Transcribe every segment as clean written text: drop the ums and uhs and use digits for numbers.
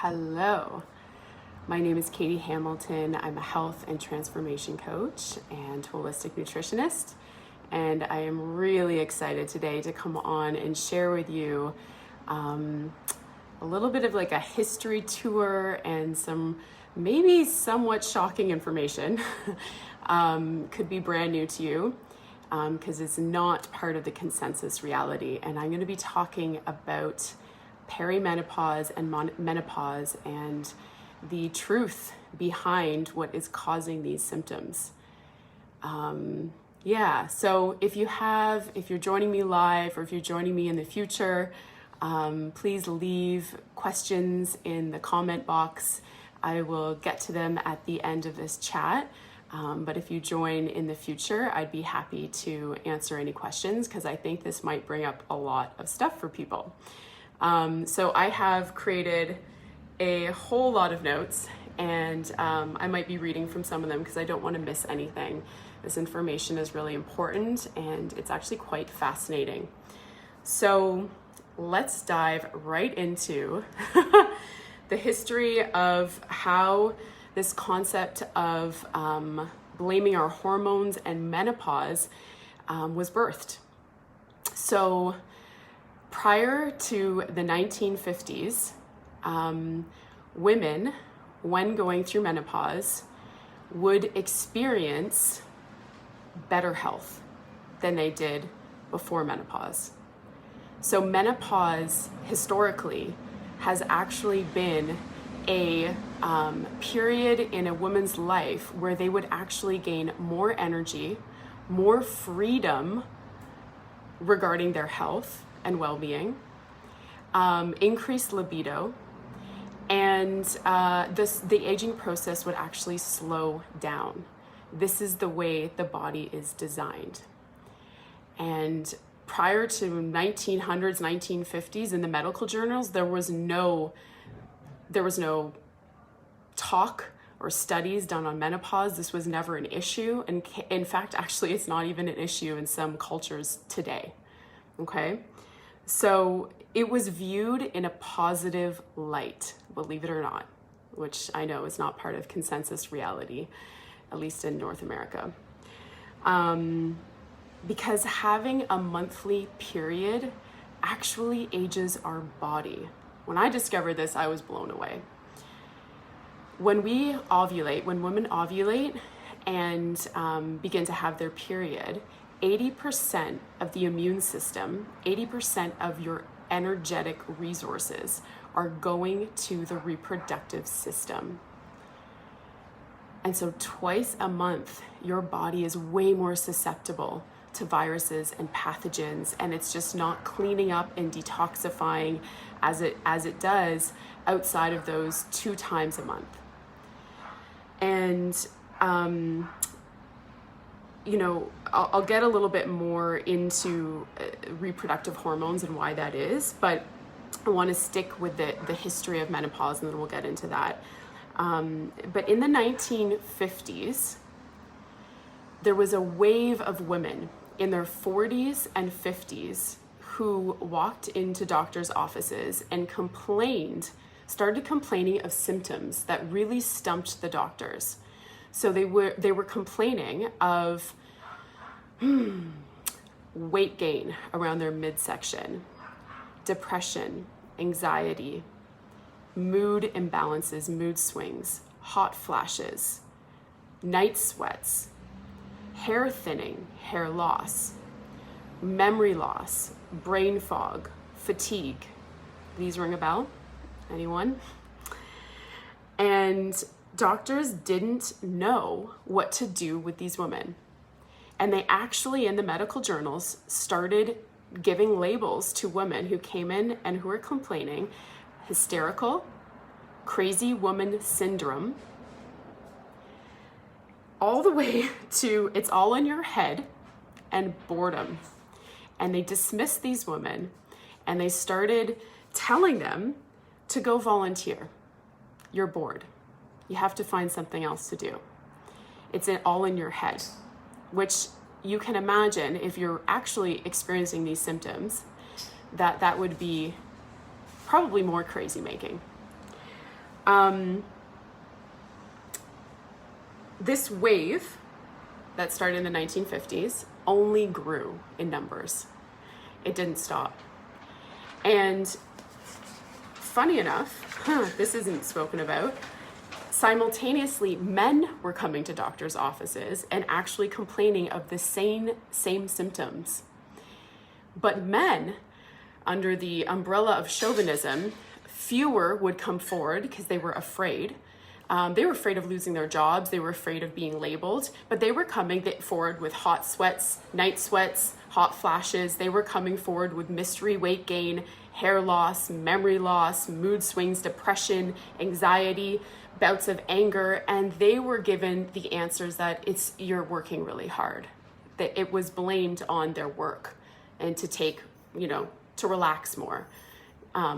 Hello, my name is Katie Hamilton. I'm a health and transformation coach and holistic nutritionist, and I am really excited today to come on and share with you a little bit of like a history tour and some maybe somewhat shocking information. Could be brand new to you because it's not part of the consensus reality, and I'm going to be talking about perimenopause and menopause and the truth behind what is causing these symptoms. So if you're joining me live or if you're joining me in the future, please leave questions in the comment box. I will get to them at the end of this chat. But if you join in the future, I'd be happy to answer any questions because I think this might bring up a lot of stuff for people. So I have created a whole lot of notes, and I might be reading from some of them because I don't want to miss anything. This information is really important and it's actually quite fascinating. So let's dive right into the history of how this concept of blaming our hormones and menopause was birthed. So prior to the 1950s, women, when going through menopause, would experience better health than they did before menopause. So menopause, historically, has actually been a period in a woman's life where they would actually gain more energy, more freedom regarding their health and well-being, increased libido, and the aging process would actually slow down. This is the way the body is designed. And prior to 1900s, 1950s, in the medical journals, there was no talk or studies done on menopause. This was never an issue. And in fact, actually, it's not even an issue in some cultures today. Okay? So it was viewed in a positive light, believe it or not, which I know is not part of consensus reality, at least in North America. Because having a monthly period actually ages our body. When I discovered this, I was blown away. When we ovulate, when women ovulate and begin to have their period, 80% of the immune system, 80% of your energetic resources are going to the reproductive system. And so twice a month, your body is way more susceptible to viruses and pathogens, and it's just not cleaning up and detoxifying as it does outside of those 2 times a month. And I'll get a little bit more into reproductive hormones and why that is, but I want to stick with the history of menopause, and then we'll get into that. But in the 1950s, there was a wave of women in their 40s and 50s who walked into doctors' offices and started complaining of symptoms that really stumped the doctors. So they were complaining of weight gain around their midsection, depression, anxiety, mood imbalances, mood swings, hot flashes, night sweats, hair thinning, hair loss, memory loss, brain fog, fatigue. These ring a bell? Anyone? And doctors didn't know what to do with these women. And they actually, in the medical journals, started giving labels to women who came in and who were complaining: hysterical, crazy woman syndrome, all the way to it's all in your head, and boredom. And they dismissed these women, and they started telling them to go volunteer. You're bored. You have to find something else to do. It's all in your head, which you can imagine if you're actually experiencing these symptoms, that would be probably more crazy making. This wave that started in the 1950s only grew in numbers. It didn't stop. And funny enough, this isn't spoken about, simultaneously men were coming to doctors' offices and actually complaining of the same symptoms. But men, under the umbrella of chauvinism, fewer would come forward because they were afraid. They were afraid of losing their jobs. They were afraid of being labeled, but they were coming forward with hot sweats, night sweats, hot flashes. They were coming forward with mystery weight gain, hair loss, memory loss, mood swings, depression, anxiety, bouts of anger, and they were given the answers that you're working really hard. That it was blamed on their work and to take, to relax more.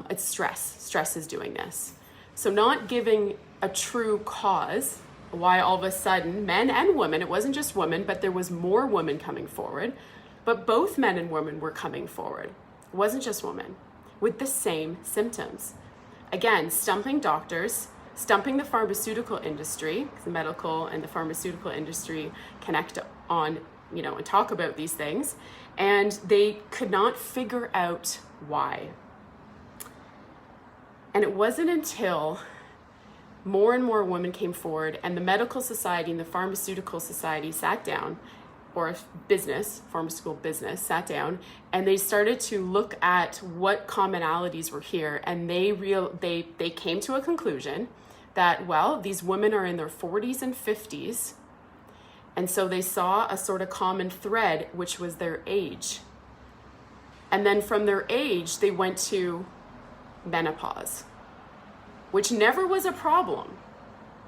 It's stress. Stress is doing this. So not giving a true cause why all of a sudden men and women, it wasn't just women, but there was more women coming forward, but both men and women were coming forward. It wasn't just women with the same symptoms. Again, stumping doctors, stumping the pharmaceutical industry, because the medical and the pharmaceutical industry connect on, and talk about these things, and they could not figure out why. And it wasn't until more and more women came forward and the medical society and the pharmaceutical society sat down, or pharmaceutical business sat down, and they started to look at what commonalities were here, and they came to a conclusion that, well, these women are in their 40s and 50s, and so they saw a sort of common thread, which was their age. And then from their age, they went to menopause, which never was a problem.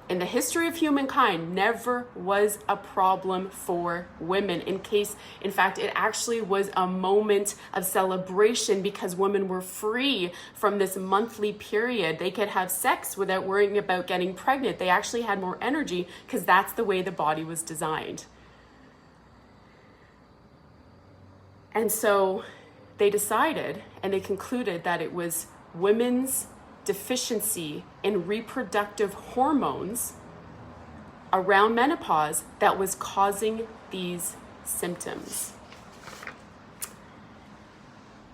In the history of humankind, never was a problem for women. In fact, it actually was a moment of celebration because women were free from this monthly period. They could have sex without worrying about getting pregnant. They actually had more energy because that's the way the body was designed. And so they decided and they concluded that it was women's deficiency in reproductive hormones around menopause that was causing these symptoms.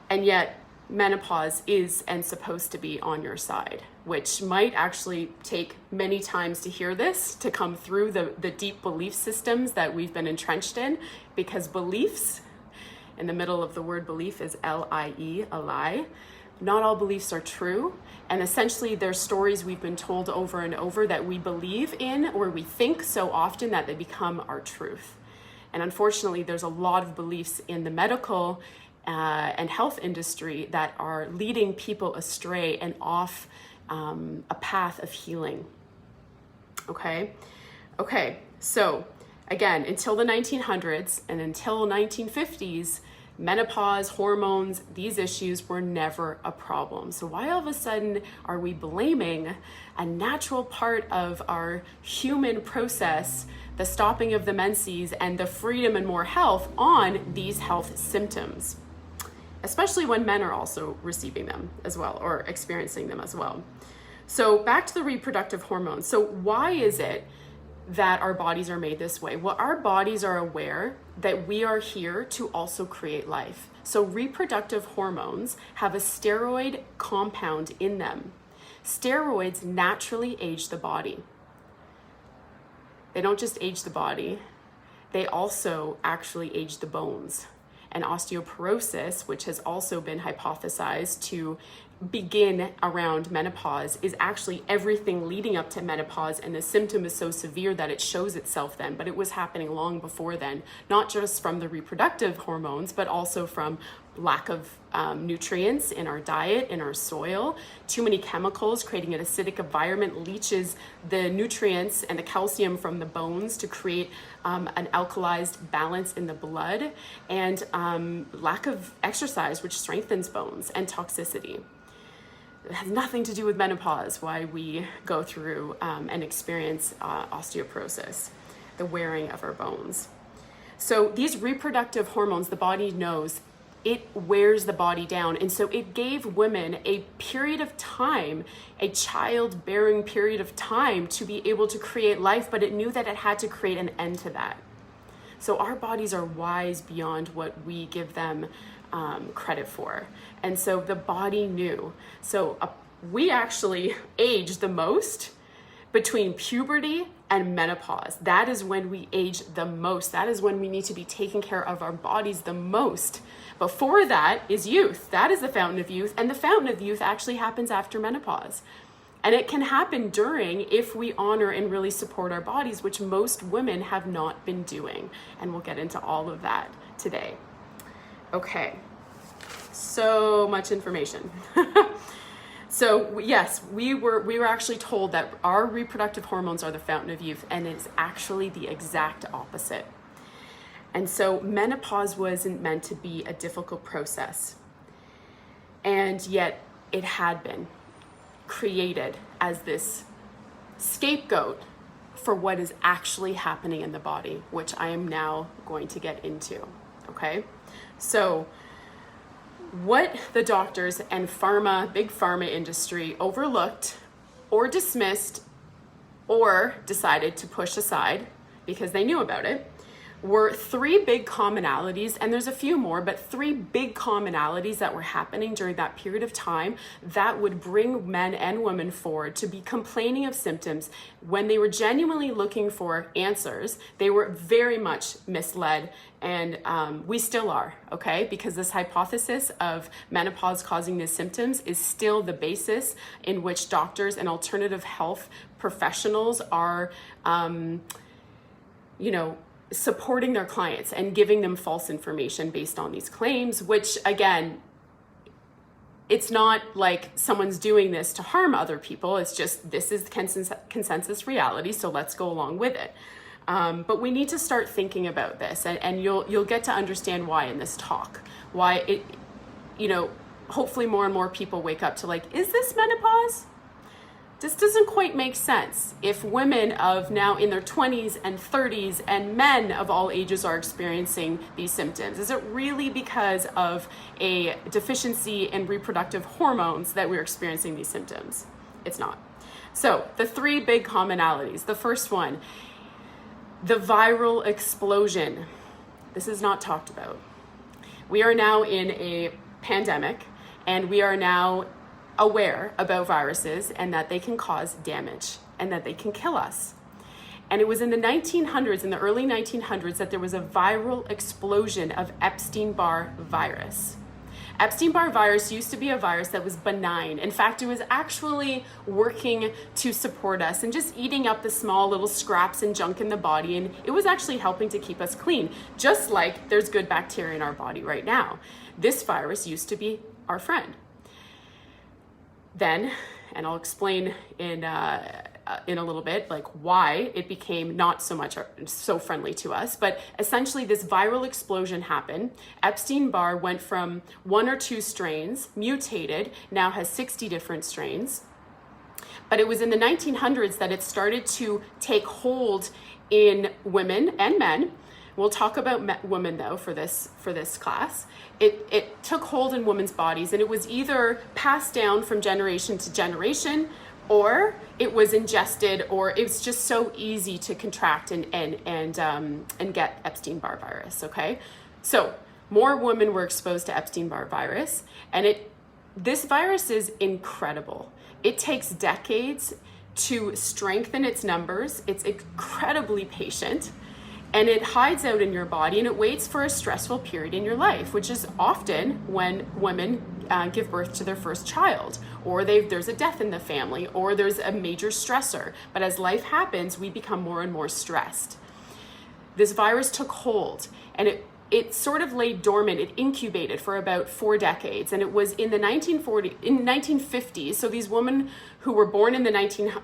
And yet menopause is and supposed to be on your side, which might actually take many times to hear this, to come through the deep belief systems that we've been entrenched in, because beliefs, in the middle of the word belief is L-I-E, a lie. Not all beliefs are true, and essentially they're stories we've been told over and over that we believe in, or we think so often that they become our truth. And unfortunately, there's a lot of beliefs in the medical and health industry that are leading people astray and off a path of healing. Okay, so again, until the 1900s and until 1950s, menopause, hormones, these issues were never a problem. So why all of a sudden are we blaming a natural part of our human process, the stopping of the menses and the freedom and more health, on these health symptoms? Especially when men are also receiving them as well, or experiencing them as well. So back to the reproductive hormones. So why is it that our bodies are made this way? Well, our bodies are aware that we are here to also create life. So reproductive hormones have a steroid compound in them. Steroids naturally age the body. They don't just age the body, they also actually age the bones. And osteoporosis, which has also been hypothesized to begin around menopause, is actually everything leading up to menopause, and the symptom is so severe that it shows itself then, but it was happening long before then, not just from the reproductive hormones, but also from lack of nutrients in our diet, in our soil. Too many chemicals creating an acidic environment leaches the nutrients and the calcium from the bones to create an alkalized balance in the blood, and lack of exercise, which strengthens bones, and toxicity. It has nothing to do with menopause, why we go through and experience osteoporosis, the wearing of our bones. So these reproductive hormones, the body knows it wears the body down. And so it gave women a period of time, a childbearing period of time, to be able to create life, but it knew that it had to create an end to that. So our bodies are wise beyond what we give them credit for. And so the body knew. So we actually age the most between puberty and menopause. That is when we age the most. That is when we need to be taking care of our bodies the most. Before that is youth. That is the fountain of youth. And the fountain of youth actually happens after menopause. And it can happen during, if we honor and really support our bodies, which most women have not been doing. And we'll get into all of that today. Okay, so much information. So yes, we were actually told that our reproductive hormones are the fountain of youth, and it's actually the exact opposite. And so menopause wasn't meant to be a difficult process, and yet it had been created as this scapegoat for what is actually happening in the body, which I am now going to get into. Okay, so what the doctors and big pharma industry overlooked or dismissed or decided to push aside because they knew about it were three big commonalities, and there's a few more, but three big commonalities that were happening during that period of time that would bring men and women forward to be complaining of symptoms when they were genuinely looking for answers. They were very much misled, and we still are, okay? Because this hypothesis of menopause causing these symptoms is still the basis in which doctors and alternative health professionals are, supporting their clients and giving them false information based on these claims, which again, it's not like someone's doing this to harm other people. It's just, this is consensus reality, so let's go along with it. But we need to start thinking about this, and you'll get to understand why in this talk, why it, hopefully more and more people wake up to like, is this menopause? This doesn't quite make sense if women of now in their 20s and 30s and men of all ages are experiencing these symptoms. Is it really because of a deficiency in reproductive hormones that we're experiencing these symptoms? It's not. So the three big commonalities. The first one, the viral explosion. This is not talked about. We are now in a pandemic, and we are now aware about viruses and that they can cause damage and that they can kill us. And it was in the 1900s, in the early 1900s, that there was a viral explosion of Epstein-Barr virus. Epstein-Barr virus used to be a virus that was benign. In fact, it was actually working to support us and just eating up the small little scraps and junk in the body. And it was actually helping to keep us clean, just like there's good bacteria in our body right now. This virus used to be our friend. Then, and I'll explain in a little bit, like why it became not so friendly to us, but essentially this viral explosion happened. Epstein-Barr went from 1 or 2 strains, mutated, now has 60 different strains. But it was in the 1900s that it started to take hold in women and men. We'll talk about women though for this class. It took hold in women's bodies, and it was either passed down from generation to generation, or it was ingested, or it was just so easy to contract and get Epstein-Barr virus. Okay, so more women were exposed to Epstein-Barr virus, and this virus is incredible. It takes decades to strengthen its numbers. It's incredibly patient. And it hides out in your body, and it waits for a stressful period in your life, which is often when women give birth to their first child, or there's a death in the family, or there's a major stressor. But as life happens, we become more and more stressed. This virus took hold, and it sort of lay dormant. It incubated for about 4 decades, and it was in the 1950s. So these women who were born in the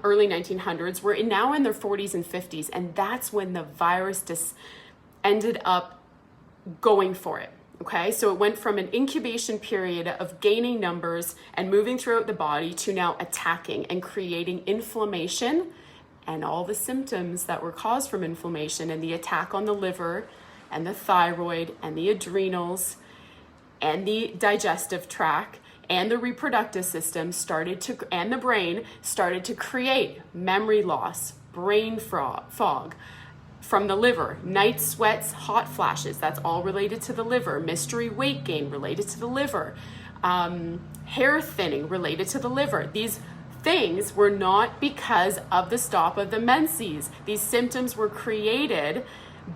early 1900s were now in their 40s and 50s, and that's when the virus just ended up going for it. Okay, so it went from an incubation period of gaining numbers and moving throughout the body to now attacking and creating inflammation and all the symptoms that were caused from inflammation and the attack on the liver and the thyroid and the adrenals and the digestive tract and the reproductive system and the brain started to create memory loss, brain fog from the liver, night sweats, hot flashes, that's all related to the liver, mystery weight gain related to the liver, hair thinning related to the liver. These things were not because of the stop of the menses. These symptoms were created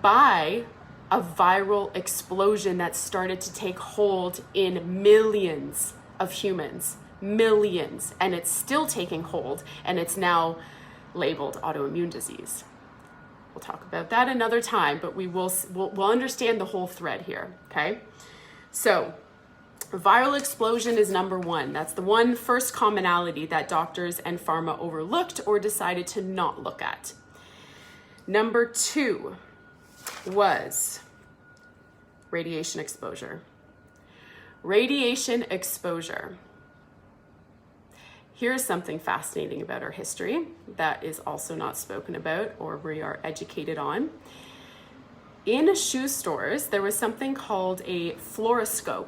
by a viral explosion that started to take hold in millions of humans, millions, and it's still taking hold, and it's now labeled autoimmune disease. We'll talk about that another time, but we'll understand the whole thread here, okay? So viral explosion is number one. That's the one first commonality that doctors and pharma overlooked or decided to not look at. Number two was radiation exposure. Radiation exposure. Here's something fascinating about our history that is also not spoken about or we are educated on. In shoe stores, there was something called a fluoroscope.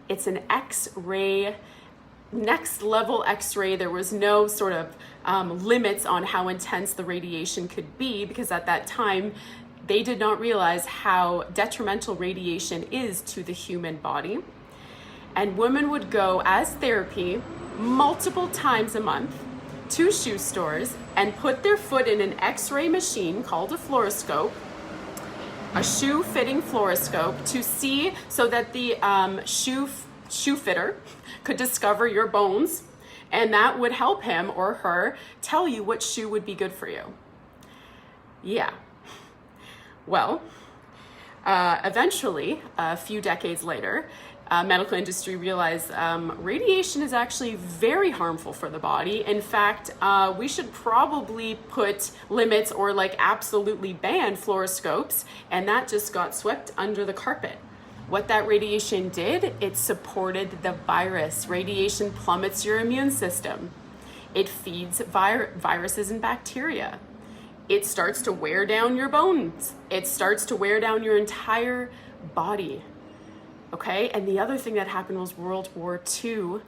It's an X-ray, next level X-ray. There was no sort of limits on how intense the radiation could be, because at that time, they did not realize how detrimental radiation is to the human body. And women would go as therapy multiple times a month to shoe stores and put their foot in an X-ray machine called a fluoroscope, a shoe fitting fluoroscope, to see so that the shoe fitter could discover your bones, and that would help him or her tell you what shoe would be good for you. Yeah. Well, eventually, a few decades later, medical industry realized radiation is actually very harmful for the body. In fact, we should probably put limits or like absolutely ban fluoroscopes, and that just got swept under the carpet. What that radiation did, it supported the virus. Radiation plummets your immune system. It feeds viruses and bacteria. It starts to wear down your bones. It starts to wear down your entire body. Okay, and the other thing that happened was World War II,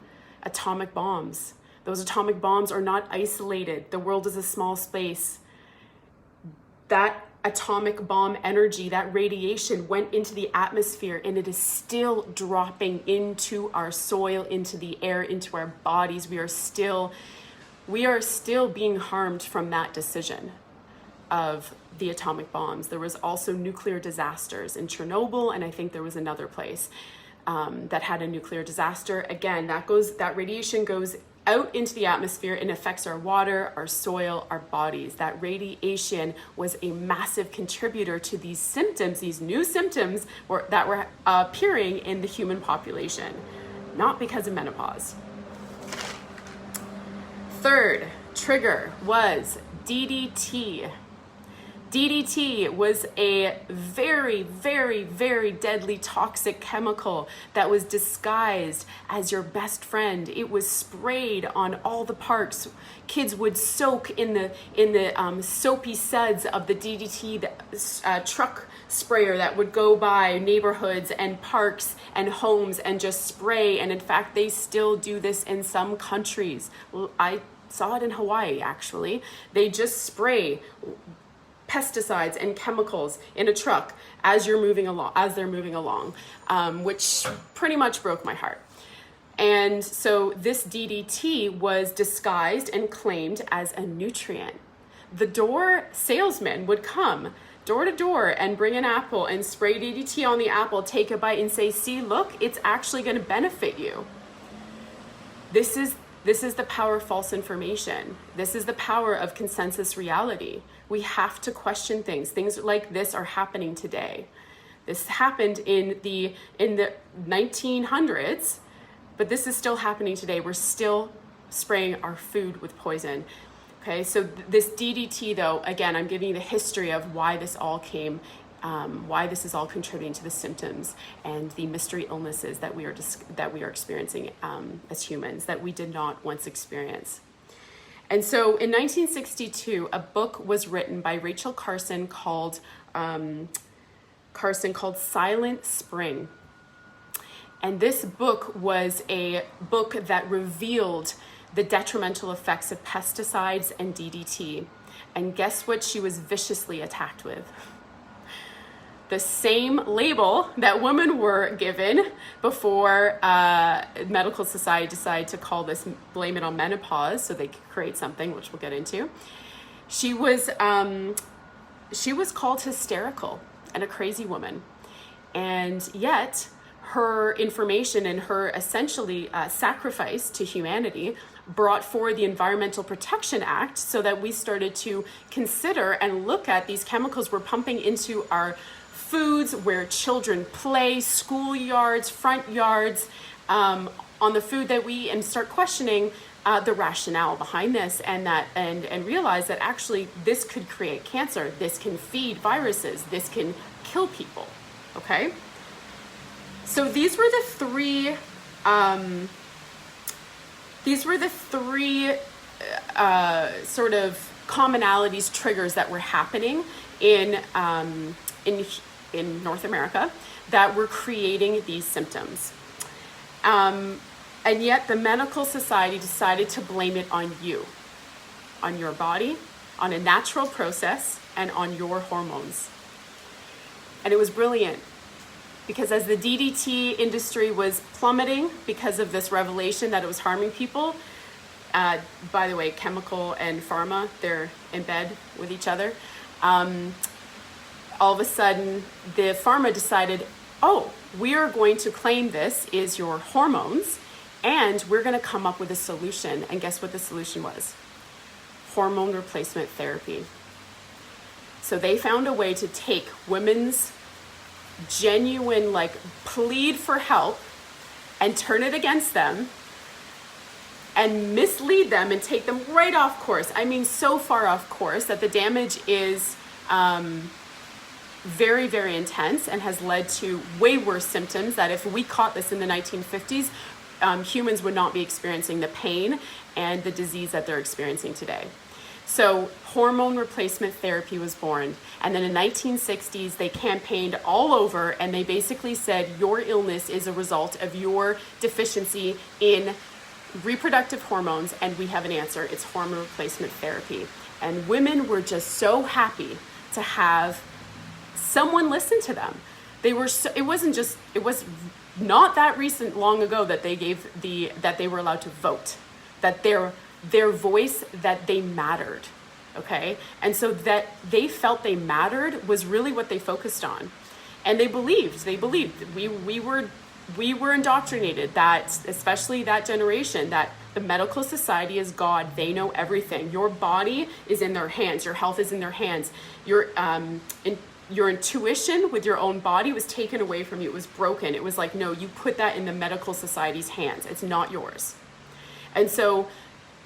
atomic bombs. Those atomic bombs are not isolated. The world is a small space. That atomic bomb energy, that radiation went into the atmosphere, and it is still dropping into our soil, into the air, into our bodies. We are still being harmed from that decision of the atomic bombs. There was also nuclear disasters in Chernobyl, and I think there was another place that had a nuclear disaster. Again, that radiation goes out into the atmosphere and affects our water, our soil, our bodies. That radiation was a massive contributor to these symptoms, these new symptoms that were appearing in the human population, not because of menopause. Third trigger was DDT. DDT was a very, very, very deadly toxic chemical that was disguised as your best friend. It was sprayed on all the parks. Kids would soak in the soapy suds of the DDT, the truck sprayer that would go by neighborhoods and parks and homes and just spray. And in fact, they still do this in some countries. I saw it in Hawaii, actually. They just spray pesticides and chemicals in a truck as they're moving along, which pretty much broke my heart. And so this DDT was disguised and claimed as a nutrient. The door salesman would come door to door and bring an apple and spray DDT on the apple, take a bite and say, see, look, it's actually going to benefit you. This is the power of false information. This is the power of consensus reality. We have to question things. Things like this are happening today. This happened in the 1900s, but this is still happening today. We're still spraying our food with poison. Okay, so this DDT, though, again, I'm giving you the history of why this all came, why this is all contributing to the symptoms and the mystery illnesses that we are experiencing as humans that we did not once experience. And so in 1962, a book was written by Rachel Carson called Silent Spring. And this book was a book that revealed the detrimental effects of pesticides and DDT. And guess what she was viciously attacked with? The same label that women were given before medical society decided to call this, blame it on menopause, so they could create something, which we'll get into. She was called hysterical and a crazy woman. And yet her information and her essentially sacrifice to humanity brought forward the Environmental Protection Act so that we started to consider and look at these chemicals we're pumping into our foods, where children play, schoolyards, front yards, on the food that we eat, and start questioning the rationale behind this, and realize that actually this could create cancer, this can feed viruses, this can kill people. Okay, so these were the three sort of commonalities, triggers that were happening in North America that were creating these symptoms. And yet the medical society decided to blame it on you, on your body, on a natural process, and on your hormones. And it was brilliant, because as the DDT industry was plummeting because of this revelation that it was harming people, by the way, chemical and pharma, they're in bed with each other. All of a sudden, the pharma decided, oh, we are going to claim this is your hormones, and we're going to come up with a solution. And guess what the solution was? Hormone replacement therapy. So they found a way to take women's genuine, plead for help and turn it against them and mislead them and take them right off course. I mean, so far off course that the damage is very, very intense and has led to way worse symptoms that if we caught this in the 1950s, humans would not be experiencing the pain and the disease that they're experiencing today. So hormone replacement therapy was born. And then in the 1960s, they campaigned all over, and they basically said, your illness is a result of your deficiency in reproductive hormones, and we have an answer. It's hormone replacement therapy. And women were just so happy to have someone listen to them. They were so, it was not that recent, long ago, that they were allowed to vote, that their voice, that they mattered. Okay, and so that they felt they mattered was really what they focused on, and they believed we were indoctrinated, that especially that generation, that the medical society is God. They know everything. Your body is in their hands. Your health is in their hands. Your intuition with your own body was taken away from you. It was broken. It was like, no, you put that in the medical society's hands. It's not yours. And so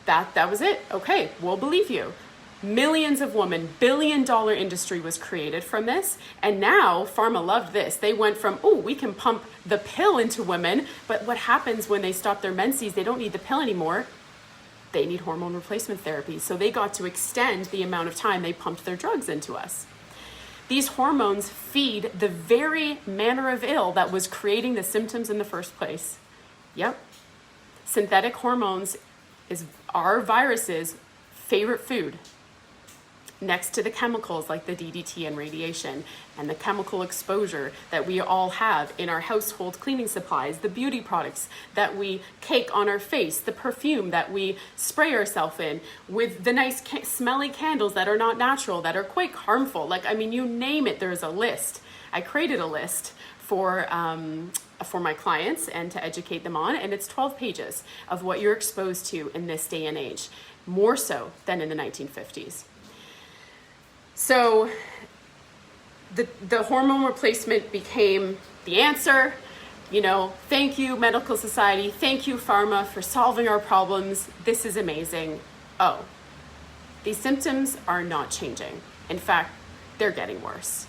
that was it. Okay, we'll believe you. Millions of women, billion-dollar industry was created from this. And now pharma loved this. They went from, oh, we can pump the pill into women, but what happens when they stop their menses? They don't need the pill anymore. They need hormone replacement therapy. So they got to extend the amount of time they pumped their drugs into us. These hormones feed the very manner of ill that was creating the symptoms in the first place. Yep. Synthetic hormones is our virus's favorite food, next to the chemicals like the DDT and radiation and the chemical exposure that we all have in our household cleaning supplies, the beauty products that we cake on our face, the perfume that we spray ourselves in, with the nice smelly candles that are not natural, that are quite harmful. You name it, there's a list. I created a list for my clients and to educate them on, and it's 12 pages of what you're exposed to in this day and age, more so than in the 1950s. So the hormone replacement became the answer. Thank you, medical society. Thank you, pharma, for solving our problems. This is amazing. Oh, these symptoms are not changing. In fact, they're getting worse.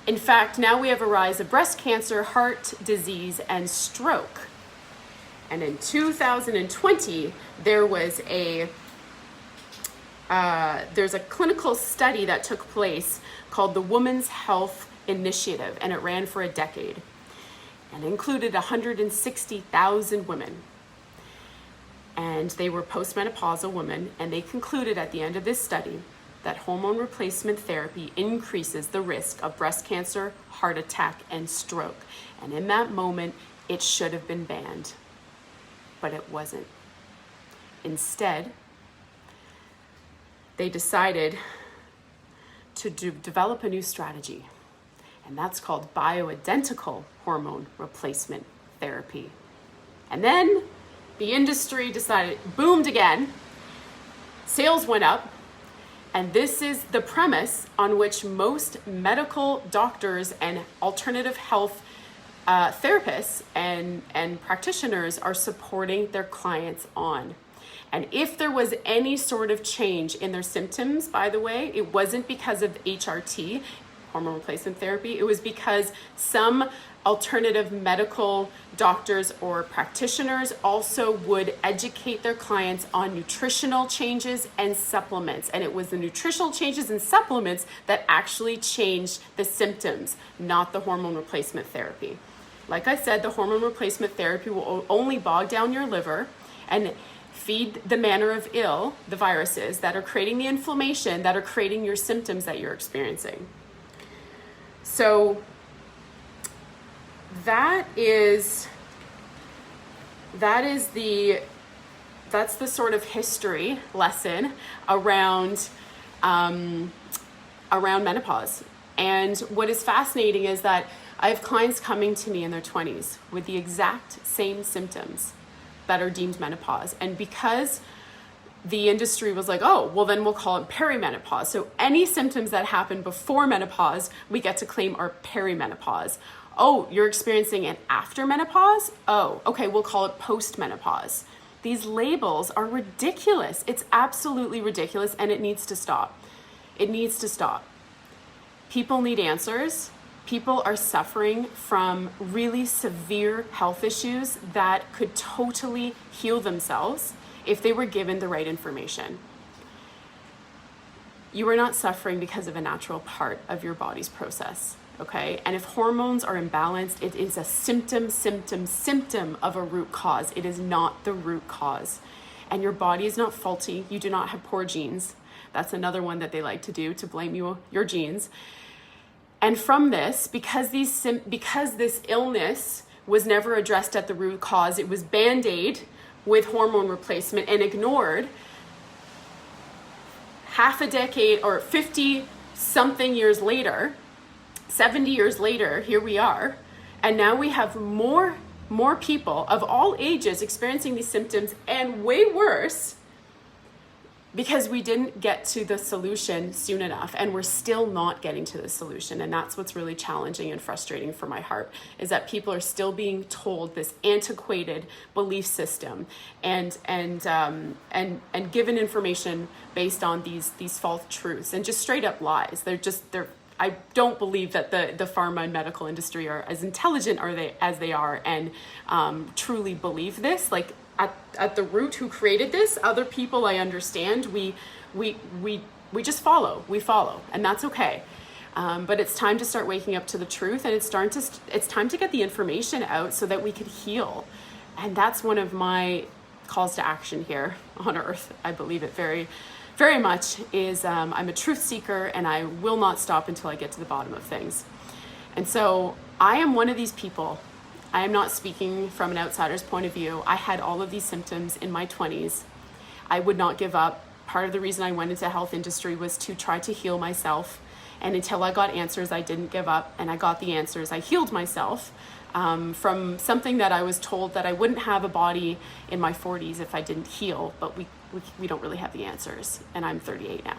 In fact, now we have a rise of breast cancer, heart disease, and stroke. And in 2020, there's a clinical study that took place called the Women's Health Initiative, and it ran for a decade. and included 160,000 women. And they were postmenopausal women, and they concluded at the end of this study that hormone replacement therapy increases the risk of breast cancer, heart attack, and stroke. And in that moment, it should have been banned, but it wasn't. Instead, they decided to develop a new strategy, and that's called bioidentical hormone replacement therapy. And then the industry boomed again, sales went up, and this is the premise on which most medical doctors and alternative health therapists and practitioners are supporting their clients on. And if there was any sort of change in their symptoms, by the way, it wasn't because of HRT, hormone replacement therapy, it was because some alternative medical doctors or practitioners also would educate their clients on nutritional changes and supplements. And it was the nutritional changes and supplements that actually changed the symptoms, not the hormone replacement therapy. Like I said, the hormone replacement therapy will only bog down your liver and feed the manner of ill, the viruses that are creating the inflammation, that are creating your symptoms that you're experiencing. So that's the sort of history lesson around menopause. And what is fascinating is that I have clients coming to me in their 20s with the exact same symptoms that are deemed menopause. And because the industry was like, oh, well then we'll call it perimenopause. So any symptoms that happen before menopause, we get to claim are perimenopause. Oh, you're experiencing it after menopause? Oh, okay, we'll call it postmenopause. These labels are ridiculous. It's absolutely ridiculous, and it needs to stop. It needs to stop. People need answers. People are suffering from really severe health issues that could totally heal themselves if they were given the right information. You are not suffering because of a natural part of your body's process, okay? And if hormones are imbalanced, it is a symptom of a root cause. It is not the root cause. And your body is not faulty. You do not have poor genes. That's another one that they like to do, to blame your genes. And from this, because this illness was never addressed at the root cause, it was band-aid with hormone replacement and ignored. Half a decade or 50 something years later, 70 years later, here we are, and now we have more people of all ages experiencing these symptoms, and way worse, because we didn't get to the solution soon enough, and we're still not getting to the solution. And that's what's really challenging and frustrating for my heart, is that people are still being told this antiquated belief system and given information based on these false truths and just straight up lies. I don't believe that the pharma and medical industry are as intelligent as they are and truly believe this. Like, at the root, who created this, other people, I understand, we just follow, and that's okay. But it's time to start waking up to the truth, and it's time to get the information out so that we could heal. And that's one of my calls to action here on earth. I believe it very, very much is, I'm a truth seeker, and I will not stop until I get to the bottom of things. And so I am one of these people. I am not speaking from an outsider's point of view. I had all of these symptoms in my 20s. I would not give up. Part of the reason I went into the health industry was to try to heal myself. And until I got answers, I didn't give up. And I got the answers. I healed myself from something that I was told that I wouldn't have a body in my 40s if I didn't heal. But we don't really have the answers. And I'm 38 now.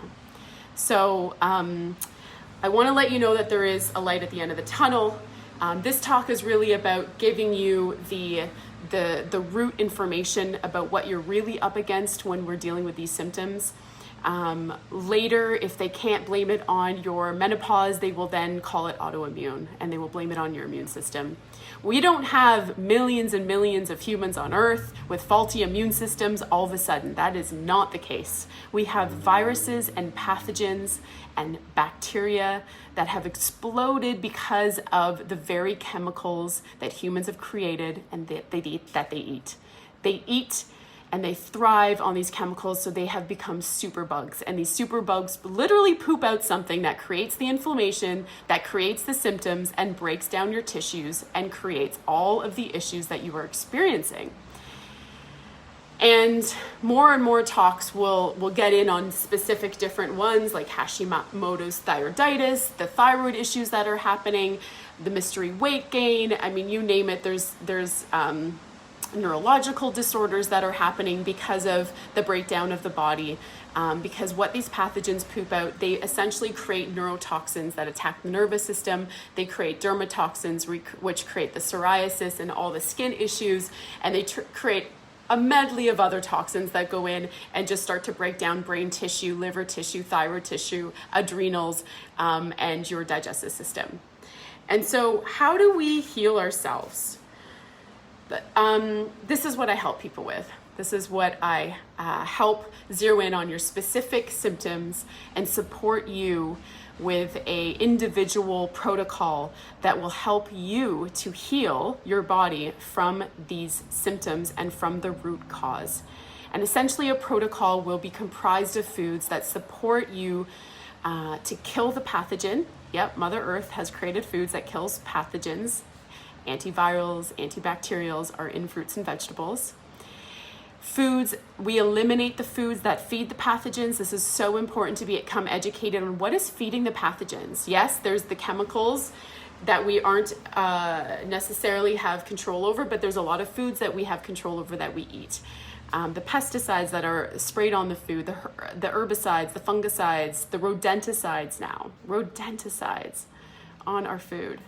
So I want to let you know that there is a light at the end of the tunnel. This talk is really about giving you the root information about what you're really up against when we're dealing with these symptoms. Later, if they can't blame it on your menopause, they will then call it autoimmune and they will blame it on your immune system. We don't have millions and millions of humans on Earth with faulty immune systems all of a sudden. That is not the case. We have viruses and pathogens and bacteria that have exploded because of the very chemicals that humans have created and that they eat. They eat and they thrive on these chemicals, so they have become superbugs. And these superbugs literally poop out something that creates the inflammation, that creates the symptoms, and breaks down your tissues and creates all of the issues that you are experiencing. And more talks will get in on specific different ones, like Hashimoto's thyroiditis, the thyroid issues that are happening, the mystery weight gain. I mean, you name it, there's neurological disorders that are happening because of the breakdown of the body, because what these pathogens poop out, they essentially create neurotoxins that attack the nervous system. They create dermatoxins, which create the psoriasis and all the skin issues, and they create a medley of other toxins that go in and just start to break down brain tissue, liver tissue, thyroid tissue, adrenals, and your digestive system. And so how do we heal ourselves? This is what I help people with. This is what I help zero in on your specific symptoms and support you with a individual protocol that will help you to heal your body from these symptoms and from the root cause. And essentially a protocol will be comprised of foods that support you to kill the pathogen. Yep, Mother Earth has created foods that kills pathogens. Antivirals, antibacterials are in fruits and vegetables. Foods, we eliminate the foods that feed the pathogens. This is so important to become educated on what is feeding the pathogens. Yes, there's the chemicals that we aren't necessarily have control over, but there's a lot of foods that we have control over that we eat. The pesticides that are sprayed on the food, the herbicides, the fungicides, the rodenticides on our food.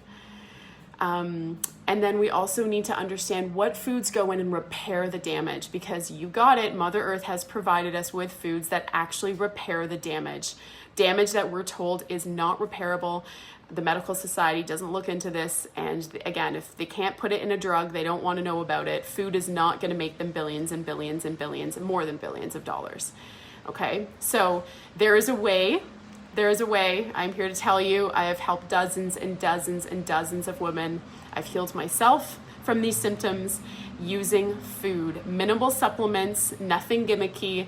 And then we also need to understand what foods go in and repair the damage, because you got it, Mother Earth has provided us with foods that actually repair the damage that we're told is not repairable. The medical society doesn't look into this. And again, if they can't put it in a drug, they don't want to know about it. Food is not going to make them billions and billions and billions and more than billions of dollars. Okay, so there is a way. I'm here to tell you, I have helped dozens and dozens and dozens of women. I've healed myself from these symptoms using food, minimal supplements, nothing gimmicky.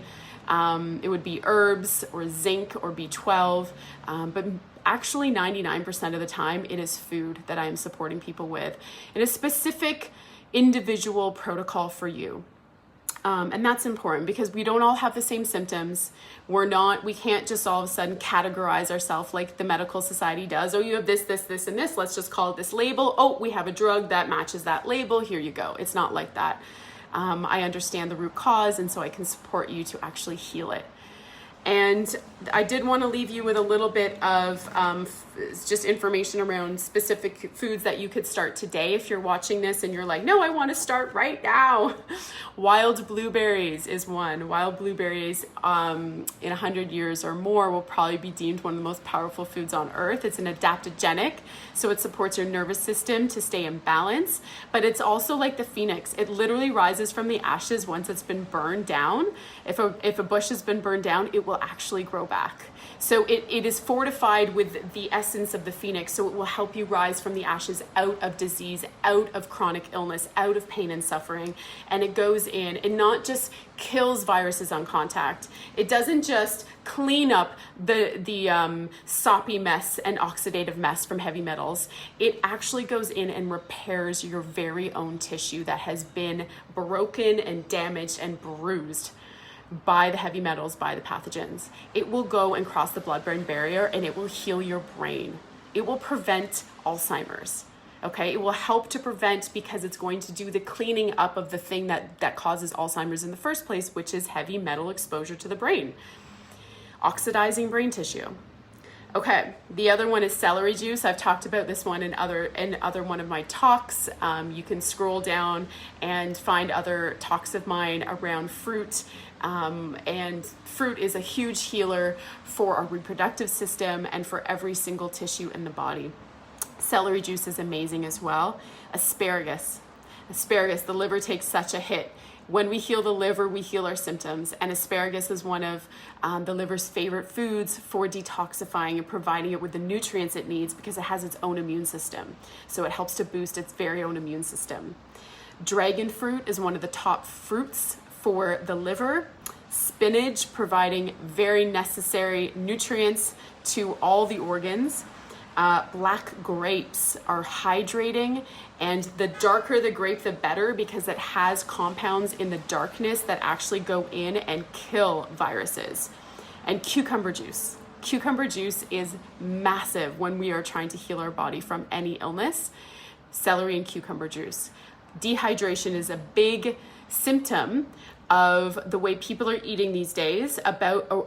It would be herbs or zinc or B12, but actually 99% of the time it is food that I am supporting people with in a specific individual protocol for you. And that's important because we don't all have the same symptoms. We can't just all of a sudden categorize ourselves like the medical society does. Oh, you have this, and this. Let's just call it this label. Oh, we have a drug that matches that label. Here you go. It's not like that. I understand the root cause, and so I can support you to actually heal it. And I did want to leave you with a little bit of just information around specific foods that you could start today. If you're watching this and you're like, no, I want to start right now. Wild blueberries is one. Wild blueberries in 100 years or more will probably be deemed one of the most powerful foods on earth. It's an adaptogenic, so it supports your nervous system to stay in balance. But it's also like the phoenix. It literally rises from the ashes once it's been burned down. If a bush has been burned down, it will actually grow back. So it is fortified with the essence of the phoenix, so it will help you rise from the ashes out of disease, out of chronic illness, out of pain and suffering. And it goes in and not just kills viruses on contact. It doesn't just clean up the soppy mess and oxidative mess from heavy metals. It actually goes in and repairs your very own tissue that has been broken and damaged and bruised by the heavy metals, by the pathogens. It will go and cross the blood-brain barrier and it will heal your brain. It will prevent Alzheimer's. Okay, it will help to prevent because it's going to do the cleaning up of the thing that causes Alzheimer's in the first place, which is heavy metal exposure to the brain. Oxidizing brain tissue. Okay, the other one is celery juice. I've talked about this one in other one of my talks. You can scroll down and find other talks of mine around fruit. And fruit is a huge healer for our reproductive system and for every single tissue in the body. Celery juice is amazing as well. Asparagus, the liver takes such a hit. When we heal the liver, we heal our symptoms. And asparagus is one of the liver's favorite foods for detoxifying and providing it with the nutrients it needs because it has its own immune system. So it helps to boost its very own immune system. Dragon fruit is one of the top fruits for the liver. Spinach, providing very necessary nutrients to all the organs. Black grapes are hydrating, and the darker the grape, the better, because it has compounds in the darkness that actually go in and kill viruses. And cucumber juice. Cucumber juice is massive when we are trying to heal our body from any illness. Celery and cucumber juice. Dehydration is a big symptom of the way people are eating these days,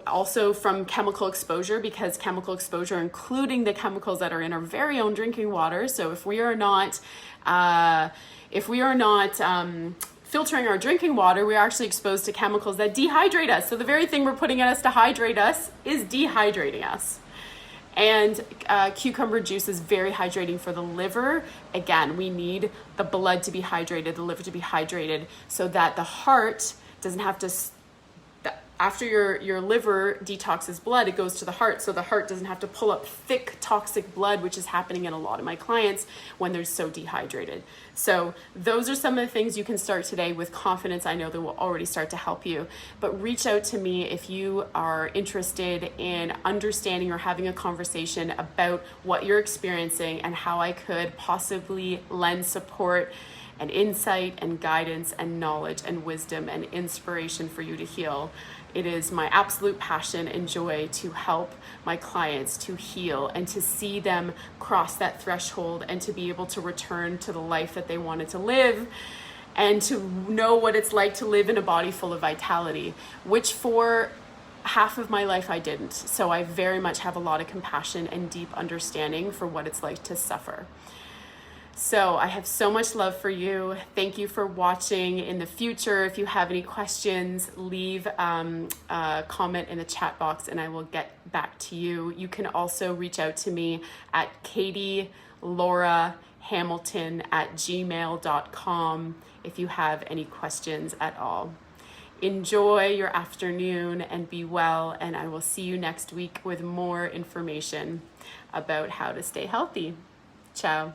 also from chemical exposure, because chemical exposure, including the chemicals that are in our very own drinking water. So if we are not filtering our drinking water, we're actually exposed to chemicals that dehydrate us. So the very thing we're putting in us to hydrate us is dehydrating us. And cucumber juice is very hydrating for the liver. Again, we need the blood to be hydrated, the liver to be hydrated, so that the heart doesn't have to, after your liver detoxes blood, it goes to the heart, so the heart doesn't have to pull up thick toxic blood, which is happening in a lot of my clients when they're so dehydrated. So those are some of the things you can start today with confidence. I know that will already start to help you, but reach out to me if you are interested in understanding or having a conversation about what you're experiencing and how I could possibly lend support and insight and guidance and knowledge and wisdom and inspiration for you to heal. It is my absolute passion and joy to help my clients to heal and to see them cross that threshold and to be able to return to the life that they wanted to live and to know what it's like to live in a body full of vitality, which for half of my life I didn't. So I very much have a lot of compassion and deep understanding for what it's like to suffer. So I have so much love for you. Thank you for watching. In the future, if you have any questions, leave a comment in the chat box and I will get back to you. You can also reach out to me at katieLauraHamilton@gmail.com if you have any questions at all. Enjoy your afternoon and be well, and I will see you next week with more information about how to stay healthy. Ciao.